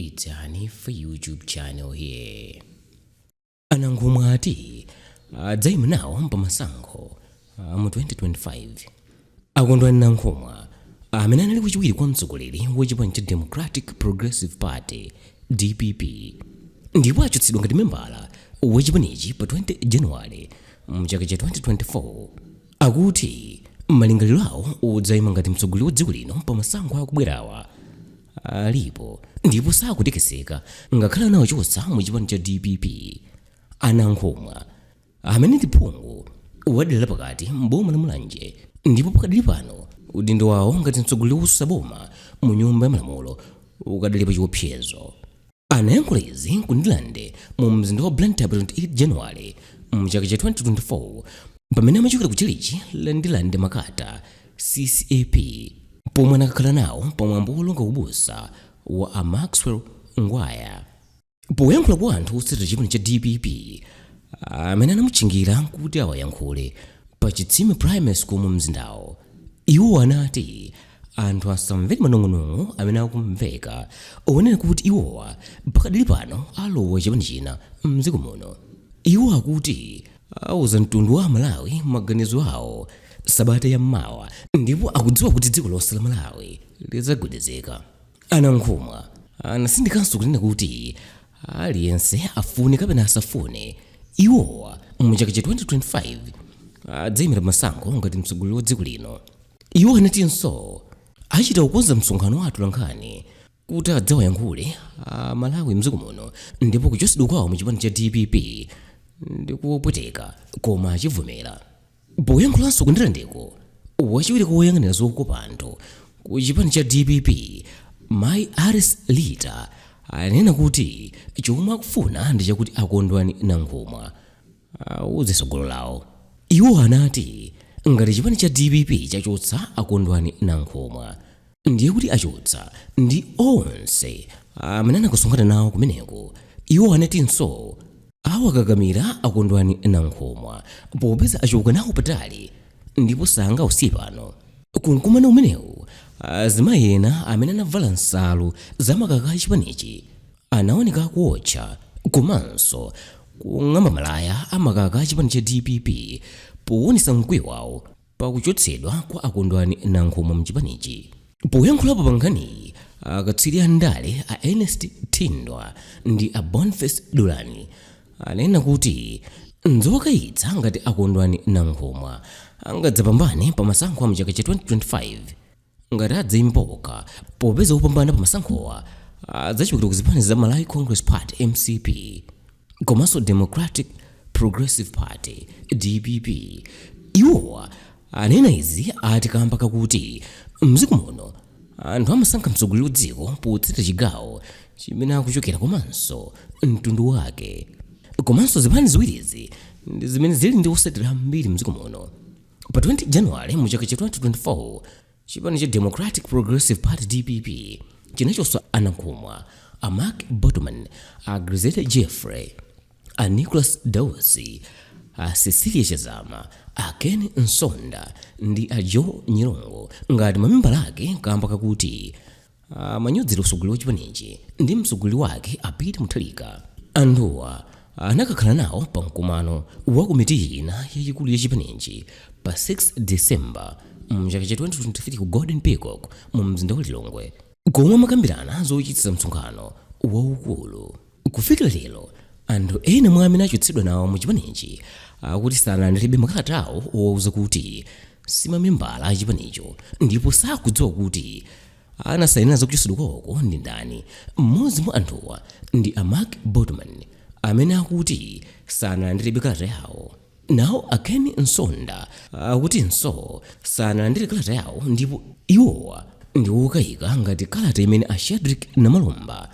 It's a for YouTube channel here. Nankhumwa Ati Adzayima Nawo pa Msankho Amu 2025. Kondwani Nankhumwa amene anali wachiwiri kwa mtsogoleri wa chipani cha Democratic Progressive Party DPP ndipo achotsedwa ngati membala wa chipanichi pa 20 January mchaka cha 2024. Akuti malingaliro awo odzayima ngati mtsogoleri wa dziko lino pa masankho akubwerawa alipo ndipo sakutekeseka ngakhale anawachotsa mu chipani cha DPP. Nankhumwa amene ndi phungu wa dera lapakati boma la Mulanje ndipo pakadali pano udindo wawo ngati mtsogoleri wa boma mu nyumba ya malamulo ukadali pa chiopsezo. Anayankhula izi ku Ndirande mu mzinda wa Blantyre pa 28 January mchaka cha 2024 pamene amachokera ku chalichi la Ndirande Makata CCAP pomwe anakhala nawo pamwambo wolonga ubusa wa Maxwell Ngwaya. Poyankhula kwa anthu otsatira chipani cha DPP amene anamutchingira kuti awayankhule pa chitsime primary school mu mzindawo, iwo anati anthu asamvere manong'onong'o amene akumveka onena kuti iwowa pakadali pano alowa chipani china mdziko muno. Iwo akuti auza mtundu wa Malawi maganizo awo sabata ya mmawa ndipo akudziwa kuti dziko lonse la Malawi lidzagwedezeka. Nankhumwa anasindikanso kunena kuti aliyense afune kapena asafune iwowa mchaka cha 2025 adzayimira masankho ngati mtsogoleri wa dziko lino. Iwo anatinso achita kukonza msonkhano wa atolankhani kuti adzawayankhule Malawi mdziko muno ndipo kuchotsedwa kwawo mu chipani cha DPP ndikupweteka koma achivomera. Poyankhulanso ku Ndirandeko wachiwiri woyang'anira zokopa anthu ku chipani cha DPP Mai Aris Lita anena kuti chomwe akufuna ndi chakuti Kondwani Nankhumwa auze tsogolo lawo. Iwo anati ngati chipani cha DPP chachotsa Kondwani Nankhumwa ndiye kuti achotsa ndi onse amene anakusonkhana nawo kumeneko. Iwo anatinso awakakamira Kondwani Nankhumwa popeza achoka nawo patali ndipo sangausiye pano. Kumkumana umenewu azimayi ena amene anavala nsalu zamakaka a chipanichi anaoneka akuotcha komanso kung'amba malaya amakaka a chipani cha DPP powonesa mkwiyo wawo pakuchotsedwa kwa Kondwani Nankhumwa mchipanichi. Poyankhulapo pa nkhaniyi akatswiri a ndale a Ernest Tindwa ndi a Boniface Durani anena kuti nzokayitsa ngati Kondwani Nankhumwa angadzapambane pa masankho a mchaka cha 2025 ngati adzayima pokha popeza kupambana pa masankhowa adzachokera ku zipani za Malawi Congress Party MCP komanso Democratic Progressive Party DPP. Iwowa anena izi ati kamba kakuti mdziko muno anthu amasankha mtsogoleri wa dziko potsata chigawo chimene akuchokera komanso mtundu wake. Komanso zipani ziwirizi ndi zimene zili ndi osatira ambiri mdziko muno. Pa 20 January mchaka cha 2024 chipani cha Democratic Progressive Party DPP chinachotsa Nankhumwa, a Mark Bottoman, a Griselda Jeffrey, a Nicholas Dawsi, a Cecilia Chazama, a Ken Nsonda ndi a Joe Nyirongo ngati mamembala ake kamba kakuti manyodzera mtsogoleri wa chipanichi ndi mtsogoleri wake apite muthalika. Anthuwa anakakhala nawo pa mkumano wa komiti ina yayikulu ya chipanichi pa 6 December mchaka cha 2023 ku Golden Peacock mu mzinda wa Lilongwe komwe amakambirana zochititsa msonkhano waukulu. Kufikira lero anthu ena mwa amene achotsedwa nawo mu chipanichi akuti sanalandire makalata awo owauza kuti simamembala a chipanicho ndipo sakudziwa kuti anasayina zakuchotsedwa kwawoko ndi ndani. Mmodzi mwa anthuwa ndi a Mark Bottoman amene akuti sanalandire kalata yawo. Nawo a Ken Nsonda akutinso sanalandire kalata yawo ndipo iwowa ndi wokayika ngati kalata imene a Shadrack Namalomba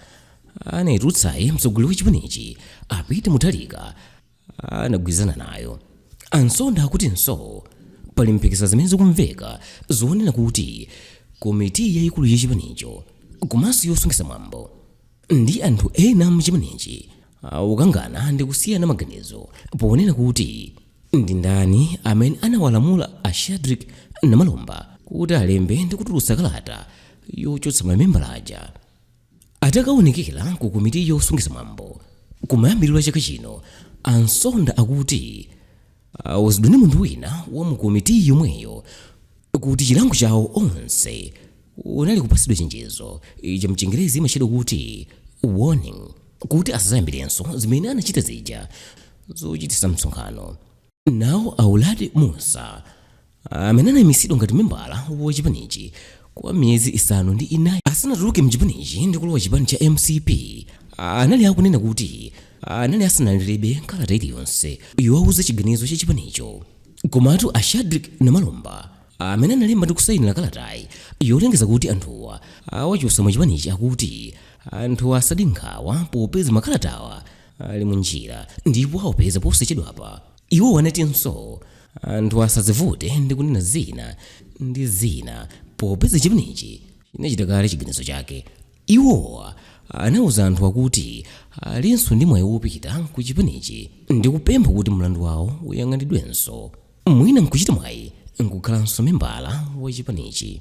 anayitulutsayi mtsogoleri wa chipanichi apite muthalika anagwirizana nayo. Ansonda akutinso pali mpikisano zimene zikumveka zonena kuti komiti yayikulu ya chipanicho komanso yosunga mwambo ndi anthu ena mchipanichi ukangana ndi kusiyana maganizo ponena kuti ndi ndani amene anawalamula a Shadrack Namalomba kuti alembe ndi kutulutsa kalata yochotsa mamembala aja. atakaonekera ku komiti yosungiza mwambo kumayambiriro a chaka chino, ansonda akuti awuzidwa ndi munthu wina wa mu komiti yomweyo kuti chilango chawo onse unali kupasidwa chenjezo cha mchingerezi imachedwa kuti warning, kuti asazayambirenso zimene anachita zija zochitisa msonkhano. Nawo Auladi Musa amene anayimisidwa ngati membala wa chipanichi kwa miyezi 5 asanatuluke mchipanichi ndi kulowa chipani cha MCP, anali akunena kuti anali asanalirebe kalata iliyonse yowauza chiganizo cha chipanicho. Komatu Ashadrick Namalomba amene analemba ndi kusayinira kalatayi yolengeza kuti anthuwa awachotsa mu chipanichi akuti anthu asadi nkhawa popeza makalatawa ali munjira ndipo awapeza posachedwapa. Iwo anatinso anthu asazivute ndi kunena zina ndi zina popeza chipanichi chinachita kale chiganizo chake. Iwowa anawuza anthu akuti alinso ndi mwayi wopita ku chipanichi ndi kupempha kuti mlandu wawo uyang'anidwenso, mwina nkuchita mwayi nkukhalanso membala wa chipanichi.